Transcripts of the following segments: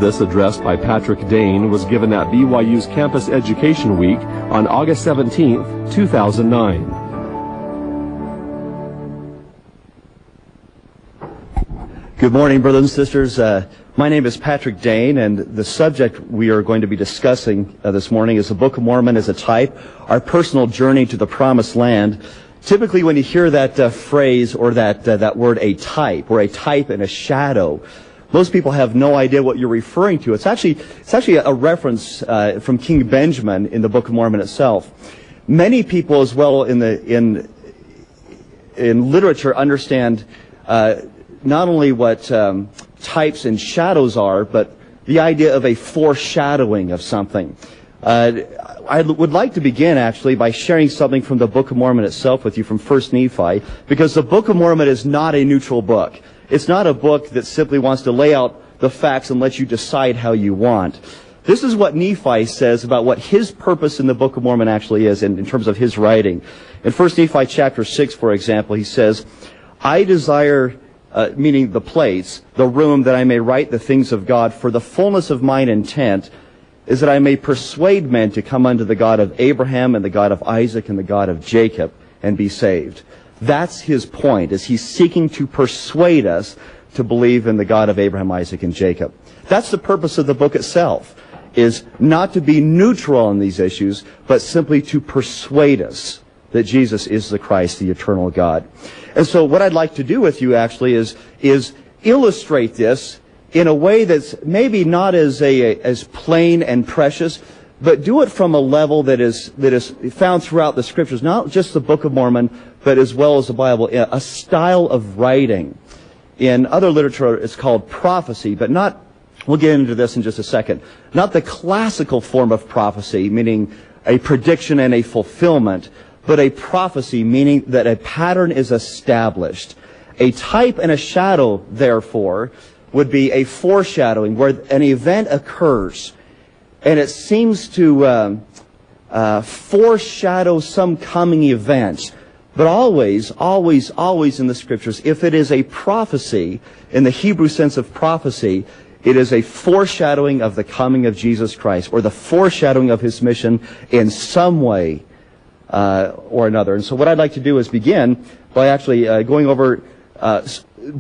This, addressed by Patrick Degn, was given at BYU's Campus Education Week on August 17, 2009. Good morning, brothers and sisters. My name is Patrick Degn, and the subject we are going to be discussing this morning is the Book of Mormon as a type, our personal journey to the Promised Land. Typically, when you hear that phrase or that word, a type, or a type and a shadow, most people have no idea what you're referring to. It's actually a reference from King Benjamin in the Book of Mormon itself. Many people, as well in literature, understand not only what types and shadows are, but the idea of a foreshadowing of something. I would like to begin, actually, by sharing something from the Book of Mormon itself with you from 1 Nephi, because the Book of Mormon is not a neutral book. It's not a book that simply wants to lay out the facts and let you decide how you want. This is what Nephi says about what his purpose in the Book of Mormon actually is in terms of his writing. In 1 Nephi chapter 6, for example, he says, I desire, meaning the place, the room, that I may write the things of God, for the fullness of mine intent is that I may persuade men to come unto the God of Abraham and the God of Isaac and the God of Jacob and be saved. That's his point, is he's seeking to persuade us to believe in the God of Abraham, Isaac, and Jacob. That's the purpose of the book itself, is not to be neutral on these issues, but simply to persuade us that Jesus is the Christ, the eternal God. And so what I'd like to do with you actually is illustrate this in a way that's maybe not as plain and precious, but do it from a level that is found throughout the Scriptures, not just the Book of Mormon, but as well as the Bible, a style of writing. In other literature, it's called prophecy, but not, we'll get into this in just a second, not the classical form of prophecy, meaning a prediction and a fulfillment, but a prophecy, meaning that a pattern is established. A type and a shadow, therefore, would be a foreshadowing where an event occurs and it seems to foreshadow some coming event. But always in the Scriptures, if it is a prophecy, in the Hebrew sense of prophecy, it is a foreshadowing of the coming of Jesus Christ, or the foreshadowing of his mission in some way or another. And so what I'd like to do is begin by actually going over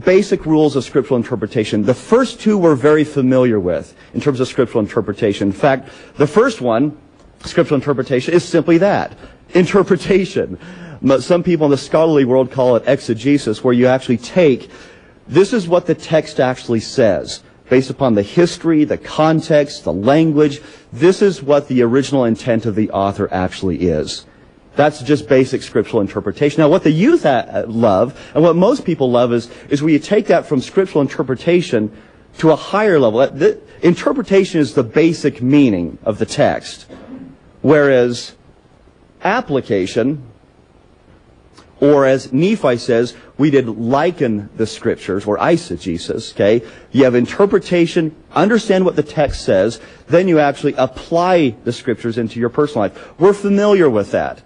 basic rules of scriptural interpretation. The first two we're very familiar with in terms of scriptural interpretation. In fact, the first one, scriptural interpretation, is simply that, interpretation. Some people in the scholarly world call it exegesis, where you actually take, this is what the text actually says, based upon the history, the context, the language. This is what the original intent of the author actually is. That's just basic scriptural interpretation. Now, what the youth love, and what most people love, is where you take that from scriptural interpretation to a higher level. Interpretation is the basic meaning of the text, whereas application, or as Nephi says, we did liken the Scriptures, or eisegesis, okay? You have interpretation, understand what the text says, then you actually apply the Scriptures into your personal life. We're familiar with that.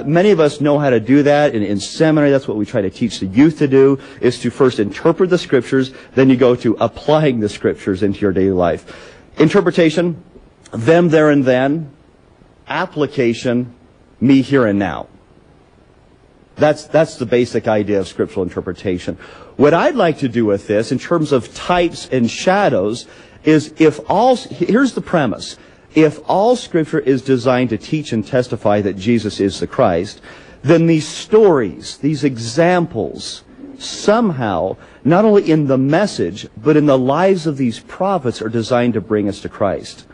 Many of us know how to do that in seminary. That's what we try to teach the youth to do, is to first interpret the Scriptures, then you go to applying the Scriptures into your daily life. Interpretation, them, there, and then. Application, me, here, and now. That's the basic idea of scriptural interpretation. What I'd like to do with this, in terms of types and shadows, is here's the premise. If all Scripture is designed to teach and testify that Jesus is the Christ, then these stories, these examples, somehow, not only in the message, but in the lives of these prophets, are designed to bring us to Christ.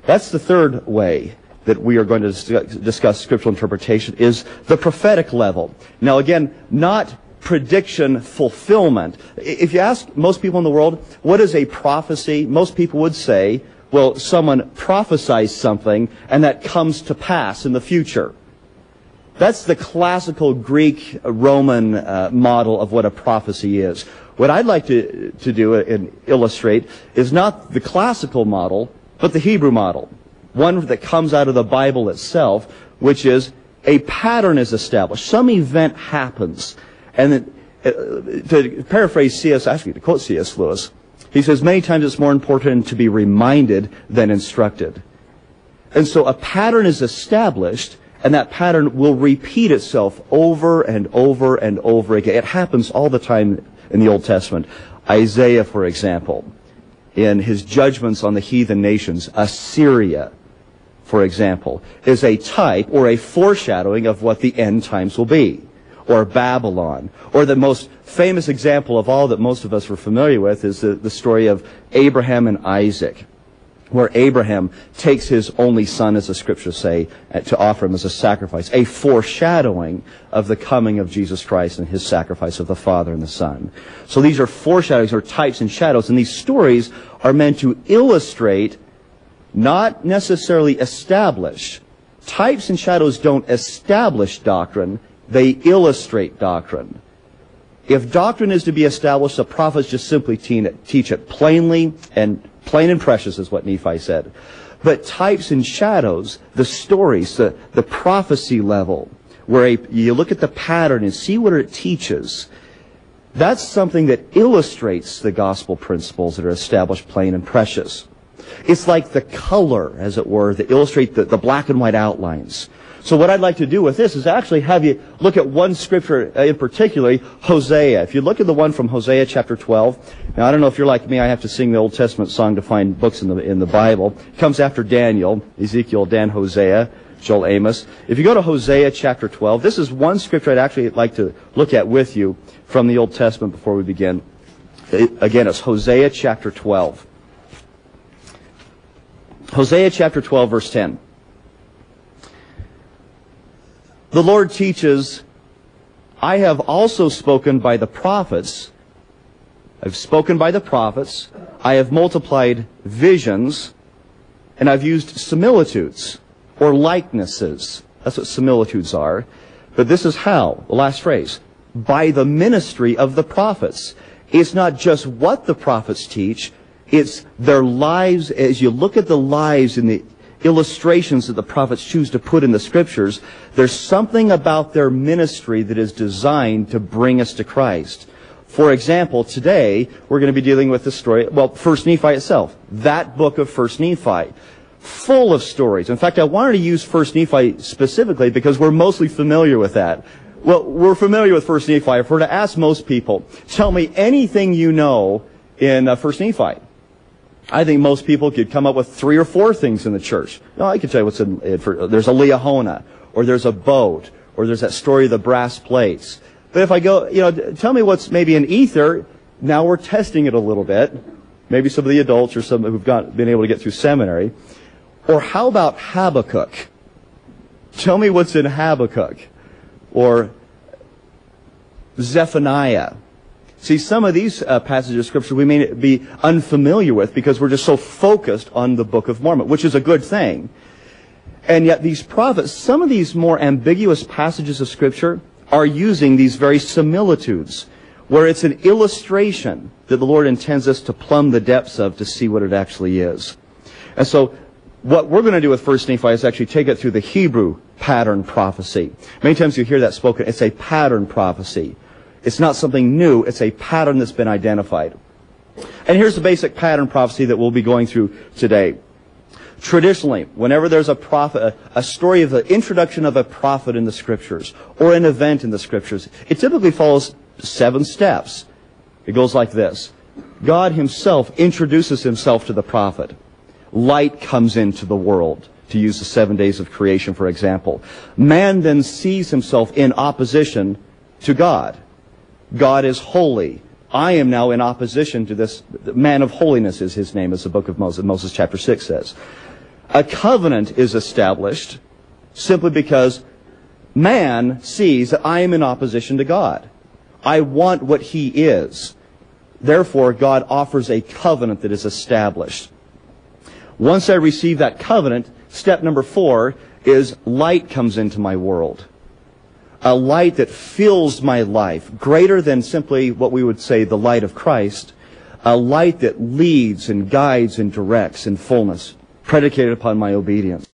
That's the third way that we are going to discuss scriptural interpretation, is the prophetic level. Now again, not prediction fulfillment. If you ask most people in the world, what is a prophecy? Most people would say, well, someone prophesies something and that comes to pass in the future. That's the classical Greek Roman model of what a prophecy is. What I'd like to do and illustrate is not the classical model, but the Hebrew model. One that comes out of the Bible itself, which is a pattern is established. Some event happens. And then, to paraphrase to quote C.S. Lewis, He says many times it's more important to be reminded than instructed. And so a pattern is established, and that pattern will repeat itself over and over and over again. It happens all the time in the Old Testament. Isaiah, for example, in his judgments on the heathen nations, Assyria, for example, is a type or a foreshadowing of what the end times will be. Or Babylon. Or the most famous example of all that most of us are familiar with is the story of Abraham and Isaac, where Abraham takes his only son, as the scriptures say, to offer him as a sacrifice, a foreshadowing of the coming of Jesus Christ and his sacrifice of the Father and the Son. So these are foreshadowings, or types and shadows, and these stories are meant to illustrate, not necessarily establish. Types and shadows don't establish doctrine, they illustrate doctrine. If doctrine is to be established, the prophets just simply teach it plainly, and plain and precious is what Nephi said. But types and shadows, the stories, the prophecy level, where you look at the pattern and see what it teaches, that's something that illustrates the gospel principles that are established plain and precious. It's like the color, as it were, that illustrate the black and white outlines. So what I'd like to do with this is actually have you look at one scripture in particular, Hosea. If you look at the one from Hosea chapter 12, now I don't know if you're like me, I have to sing the Old Testament song to find books in the Bible. It comes after Daniel, Ezekiel, Dan, Hosea, Joel, Amos. If you go to Hosea chapter 12, this is one scripture I'd actually like to look at with you from the Old Testament before we begin. Again, it's Hosea chapter 12. Hosea chapter 12, verse 10. The Lord teaches, I have also spoken by the prophets. I've spoken by the prophets. I have multiplied visions. And I've used similitudes or likenesses. That's what similitudes are. But this is how, the last phrase, by the ministry of the prophets. It's not just what the prophets teach. It's their lives. As you look at the lives in the illustrations that the prophets choose to put in the scriptures, there's something about their ministry that is designed to bring us to Christ. For example, today we're going to be dealing with the story, well, 1 Nephi itself. That book of 1 Nephi. Full of stories. In fact, I wanted to use 1 Nephi specifically because we're mostly familiar with that. Well, we're familiar with 1 Nephi. If we're to ask most people, tell me anything you know in 1 Nephi. I think most people could come up with 3 or 4 things in the church. No, I can tell you what's in it. There's a Liahona, or there's a boat, or there's that story of the brass plates. But if I go, tell me what's maybe in ether, now we're testing it a little bit. Maybe some of the adults or some who've been able to get through seminary. Or how about Habakkuk? Tell me what's in Habakkuk. Or Zephaniah. See, some of these passages of Scripture we may be unfamiliar with because we're just so focused on the Book of Mormon, which is a good thing. And yet these prophets, some of these more ambiguous passages of Scripture are using these very similitudes, where it's an illustration that the Lord intends us to plumb the depths of to see what it actually is. And so what we're going to do with 1 Nephi is actually take it through the Hebrew pattern prophecy. Many times you hear that spoken. It's a pattern prophecy. It's not something new. It's a pattern that's been identified. And here's the basic pattern prophecy that we'll be going through today. Traditionally, whenever there's a story of the introduction of a prophet in the Scriptures or an event in the Scriptures, it typically follows 7 steps. It goes like this. God Himself introduces Himself to the prophet. Light comes into the world, to use the 7 days of creation, for example. Man then sees himself in opposition to God. God is holy. I am now in opposition to this. Man of holiness is his name, as the book of Moses chapter 6 says. A covenant is established simply because man sees that I am in opposition to God. I want what He is. Therefore, God offers a covenant that is established. Once I receive that covenant, step number 4 is light comes into my world. A light that fills my life, greater than simply what we would say the light of Christ. A light that leads and guides and directs in fullness, predicated upon my obedience.